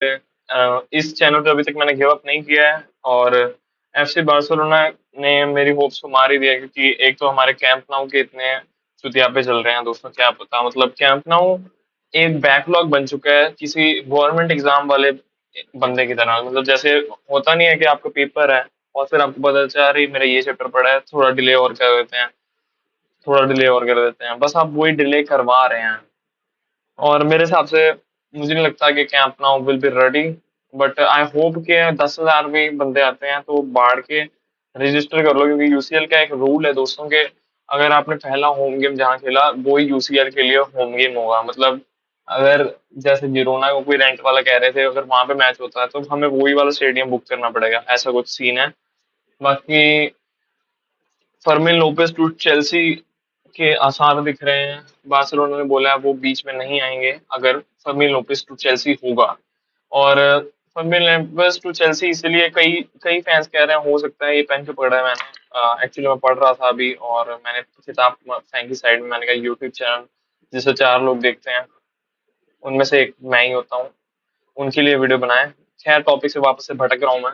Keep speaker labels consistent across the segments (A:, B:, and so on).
A: इस चैनल पे अभी तक मैंने गिव अप नहीं किया है, और एफसी बार्सिलोना ने मेरी होप्स को मार ही दिया, क्योंकि एक तो हमारे कैंप नाउ के इतने चुतियापे चल रहे हैं दोस्तों, क्या पता, मतलब कैंप नाउ एक बैकलॉग बन चुका है किसी गवर्नमेंट एग्जाम वाले बंदे की तरह। मतलब जैसे होता नहीं है कि आपका पेपर है और फिर आपको पता चला अरे मेरा ये चैप्टर पड़ा है, थोड़ा डिले और कर देते हैं, थोड़ा डिले और कर देते हैं, बस आप वही डिले करवा रहे हैं। और मेरे हिसाब से मुझे नहीं लगता कि camp now will be ready, but I hope कि 10,000 भी बंदे आते हैं तो बाढ़ के रजिस्टर कर लो, क्योंकि यूसीएल का एक रूल है दोस्तों के, अगर आपने पहला होम गेम जहाँ खेला वो ही यूसीएल के लिए होम गेम होगा। मतलब अगर जैसे जिरोना को कोई रेंट वाला कह रहे थे, अगर वहां पे मैच होता है तो हमें वही वाला स्टेडियम बुक करना पड़ेगा, ऐसा कुछ सीन है। बाकी फर्मिन लोपेस टू चेल्सी के आसार दिख रहे हैं, बार्सिलोना ने बोला है वो बीच में नहीं आएंगे अगर फर्मिन लोपेस टू चेल्सी होगा। और फर्मिन लोपेस टू चेल्सी इसलिए कई कई फैंस कह रहे हैं हो सकता है ये पेन के पढ़ा है मैंने, एक्चुअली मैं पढ़ रहा था अभी, और मैंने किताब फेंकी की साइड में, मैंने कहा यूट्यूब चैनल जिसे 4 लोग देखते हैं उनमें से एक मैं ही होता हूँ, उनके लिए वीडियो बनाए। खैर टॉपिक से वापस से भटक रहा हूँ मैं।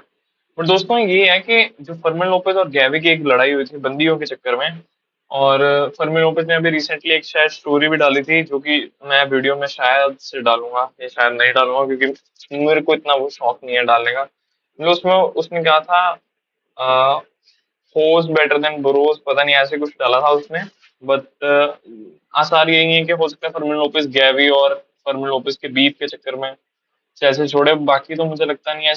A: पर दोस्तों ये है कि जो फर्मिन लोपेज और गैवी की एक लड़ाई हुई थी बंदियों के चक्कर में, और फर्मिन लोपेज ने अभी रिसेंटली एक शायद स्टोरी भी डाली थी, जो कि मैं वीडियो में शायद से डालूंगा या शायद नहीं डालूंगा, क्योंकि मेरे को इतना वो शौक नहीं है डालने का। मतलब उसमें उसने कहा था होस बेटर देन ब्रोस, पता नहीं ऐसे कुछ डाला था उसने। बट आसार यही है कि हो सकता है फर्मिन लोपेज गैवी और फर्मिन लोपेज के बीफ के चक्कर में चेल्सी छोड़े। बाकी तो मुझे लगता नहीं है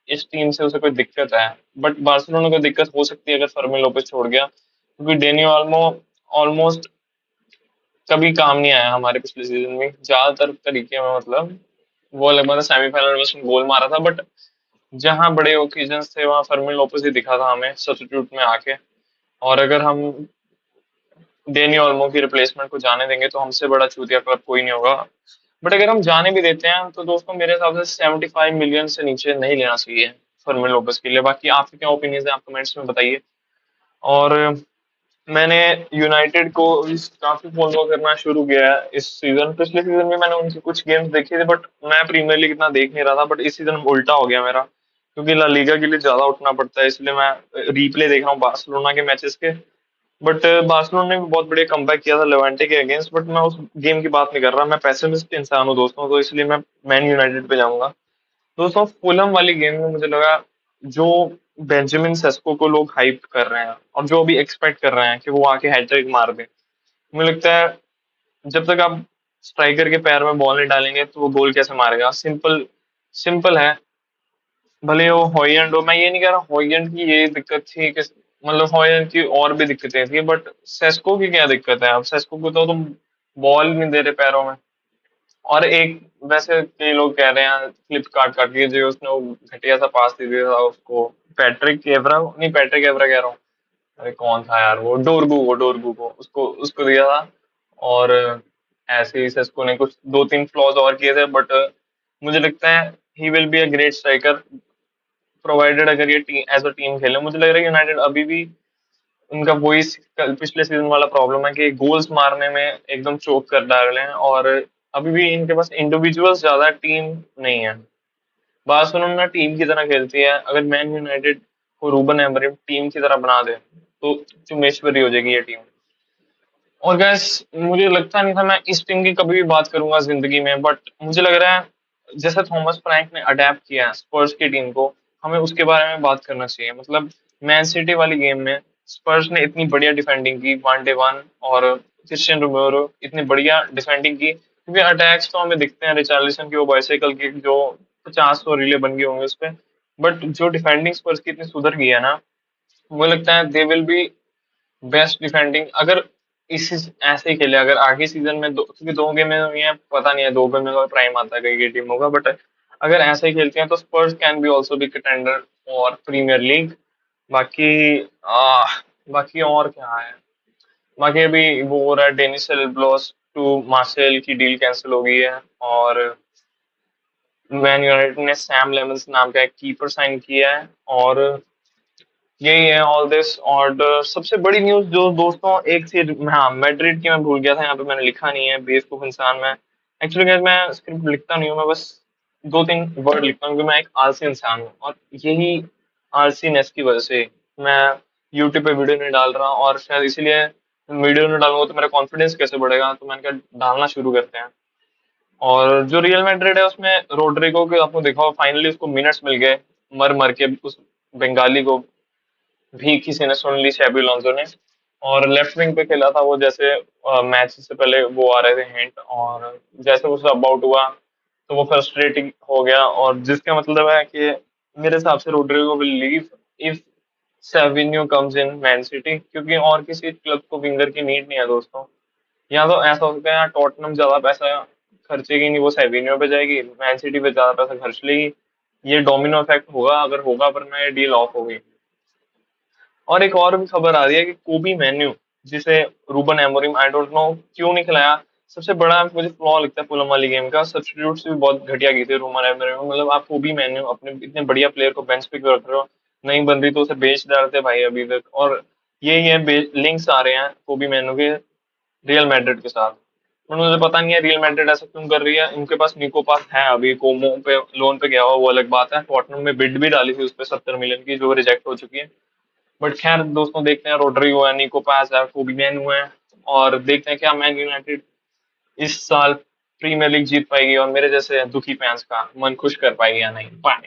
A: इस टीम से उसे कोई दिक्कत है। बट बार्सिलोना को दिक्कत हो सकती है अगर फर्मिन लोपेज छोड़ गया, क्योंकि डेनी ऑल्मो ऑलमोस्ट कभी काम नहीं आया हमारे पिछले सीजन में ज्यादातर तरीके में। मतलब वो लगभग सेमीफाइनल में उसने गोल मारा था, बट जहां बड़े ओकेजन्स थे वहां फर्मिन लोपेज ही दिखा था हमें सब्स्टिट्यूट में आके। और अगर हम डेनी ऑल्मो की रिप्लेसमेंट को जाने देंगे तो हमसे बड़ा चूतिया क्लब कोई नहीं होगा। बट अगर हम जाने भी देते हैं तो दोस्तों मेरे हिसाब से 75 मिलियन से नीचे नहीं लेना चाहिए फर्मिन लोपेस के लिए। बाकी आपके क्या ओपिनियन है, आप कमेंट्स में बताइए। और मैंने यूनाइटेड को काफी फॉलो करना शुरू किया है इस सीजन। पिछले सीजन में मैंने उनके कुछ गेम्स देखे थे, बट मैं प्रीमियर लीग इतना देख नहीं रहा था। बट इस सीजन उल्टा हो गया मेरा, क्योंकि ला लीगा के लिए ज्यादा उठना पड़ता है, इसलिए मैं रिप्ले देख रहा हूँ बार्सिलोना के मैचेस के। बट बार्सिलोना ने भी बहुत बढ़िया कमबैक किया था लेवेंटे के अगेंस्ट, बट मैं उस गेम की बात नहीं कर रहा, मैं पैसिमिस्ट इंसान हूँ दोस्तों, तो इसलिए मैं मैन यूनाइटेड पे जाऊंगा। दोस्तों फुलहम वाली गेम में मुझे लगा जो बेंजामिन सेस्को को लोग हाइप कर रहे हैं और जो अभी एक्सपेक्ट कर रहे हैं कि वो आके हैट्रिक मार दे, मुझे लगता है जब तक आप स्ट्राइकर के पैर में बॉल नहीं डालेंगे तो वो गोल कैसे मारेगा। सिंपल सिंपल है। भले वो हॉयलैंड हो, मैं ये नहीं कह रहा हॉयलैंड की ये दिक्कत थी कि, मतलब हॉयलैंड की और भी दिक्कतें थी, बट सेस्को की क्या दिक्कत है? अब सेस्को को तो तुम बॉल नहीं दे रहे पैरों में। और एक वैसे कई लोग कह रहे हैं फ्लिप काट काट के जो उसने वो घटिया सा पास दे दिया था उसको, पैट्रिक एवरा, नहीं पैट्रिक एवरा कह रहा हूँ, अरे कौन था यार वो डोरगू को उसको उसको दिया था। और ऐसे ही सेस्को ने कुछ 2-3 फ्लॉज और किए थे, बट मुझे लगता है he will be a great striker provided अगर ये टीम एज अ टीम खेले। मुझे लग रहा है यूनाइटेड अभी भी उनका वही पिछले सीजन वाला प्रॉब्लम है कि गोल्स मारने में एकदम चोक कर डाल रहे हैं, और अभी भी इनके पास इंडिविजुअल्स ज्यादा, टीम नहीं है। बार्सिलोना टीम की तरह खेलती है, अगर मैन यूनाइटेड को रूबन एमरिम टीम की तरह बना दे तो चुमेश्वरी हो जाएगी ये टीम। और गैस मुझे लगता नहीं था मैं इस टीम की कभी भी बात करूंगा जिंदगी में, बट मुझे लग रहा है जैसे थॉमस फ्रैंक ने अडेप्ट किया है स्पर्स की टीम को, हमें उसके बारे में बात करना चाहिए। मतलब मैन सिटी वाली गेम में स्पर्स ने इतनी बढ़िया डिफेंडिंग की, वन डे वन और क्रिस्टियन रोमेरो इतनी बढ़िया डिफेंडिंग की, क्योंकि अटैक्स तो हमें दिखते हैं रिचार्लिसन की वो बाइसाइकिल की जो 50 रिले बन गए होंगे उस पे, बट जो डिफेंडिंग स्पर्स की इतनी सुधर गई है ना, मुझे लगता है they will be best defending अगर इस ऐसे ही खेले। अगर आगे सीजन में क्योंकि 2 गेम में हुई है, पता नहीं है 2 गेम में प्राइम आता है कई की टीम होगा, बट अगर ऐसे ही खेलते हैं तो Spurs can be also be contender for Premier League. बाकी बाकी और क्या है, बाकी अभी वो हो रहा है डेनिस सेल्ब्लोस टू मार्सेल की डील कैंसिल हो गई है, और मैन यूनाइटेड ने सैम लेमंस नाम का एक कीपर साइन किया है। और यही है ऑल दिस। और सबसे बड़ी न्यूज जो दोस्तों एक थी, हाँ मैड्रिड की मैं भूल गया था, यहाँ पे मैंने लिखा नहीं है, बेवकूफ इंसान मैं। एक्चुअली मैं स्क्रिप्ट लिखता नहीं हूँ, मैं बस 2-3 वर्ड लिखता हूँ कि मैं एक आलसी इंसान हूँ, और यही आलसीनेस की वजह से मैं यूट्यूब पे वीडियो नहीं डाल रहा, और शायद इसीलिए वीडियो नहीं डालूंगा तो मेरा कॉन्फिडेंस कैसे बढ़ेगा, तो मैंने कहा डालना शुरू करते हैं। और जो रियल मैड्रिड है उसमें रोड्रिगो के आपने देखा हो, फाइनली उसको मिनट्स मिल गए, मर मर के उस बंगाली को भी किसी ने सुन ली, शैबी अलोंसो ने। और लेफ्ट विंग पे खेला था वो, जैसे मैच से पहले वो आ रहे थे हिंट, और जैसे वो सब आउट हुआ तो वो फ्रस्ट्रेटिंग हो गया, और जिसका मतलब है कि मेरे हिसाब से Rodrigo will leave if Savinho comes in Man City, क्योंकि और किसी क्लब को विंगर की नीड नहीं है दोस्तों। या तो ऐसा हो सकता है यहाँ टॉटनम ज्यादा पैसा खर्चेगी नहीं, वो सेविन्यो पे जाएगी, मैन सिटी पे ज्यादा पैसा खर्च लेगी, ये डोमिनो इफेक्ट होगा अगर होगा, वरना ये डील ऑफ होगी। और एक और भी खबर आ रही है कि कोबी मेन्यू, जिसे Ruben Amorim I don't know क्यों नहीं खिलाया, सबसे बड़ा मुझे फ्लॉ लगता है फुलम वाली गेम का, सब्स्टिट्यूट्स भी बहुत घटिया की थी रूबन एमोरिम। मतलब आप कोबी मेन्यू अपने इतने बढ़िया प्लेयर को बेंच पे क्यों रख रहे हो, नहीं बन रही तो उसे बेच डालते भाई अभी तक। और ये लिंक्स आ रहे हैं कोबी मेन्यू के रियल मैड्रिड के साथ, पर मुझे पता नहीं है रियल मैड्रिड ऐसा क्यों कर रही है। उनके पास निको पास है, अभी कोमो पे लोन पे गया हुआ, वो अलग बात है। टॉटनहम में बिड भी डाली थी उस पे 70 मिलियन की, जो रिजेक्ट हो चुकी है। बट खैर दोस्तों, देखते हैं, रोड्रिगो है, निको पास है, कोबी मैनू है, और देखते हैं क्या मैन यूनाइटेड इस साल प्रीमियर लीग जीत पाएगी और मेरे जैसे दुखी फैंस का मन खुश कर पाएगी या नहीं। बाय।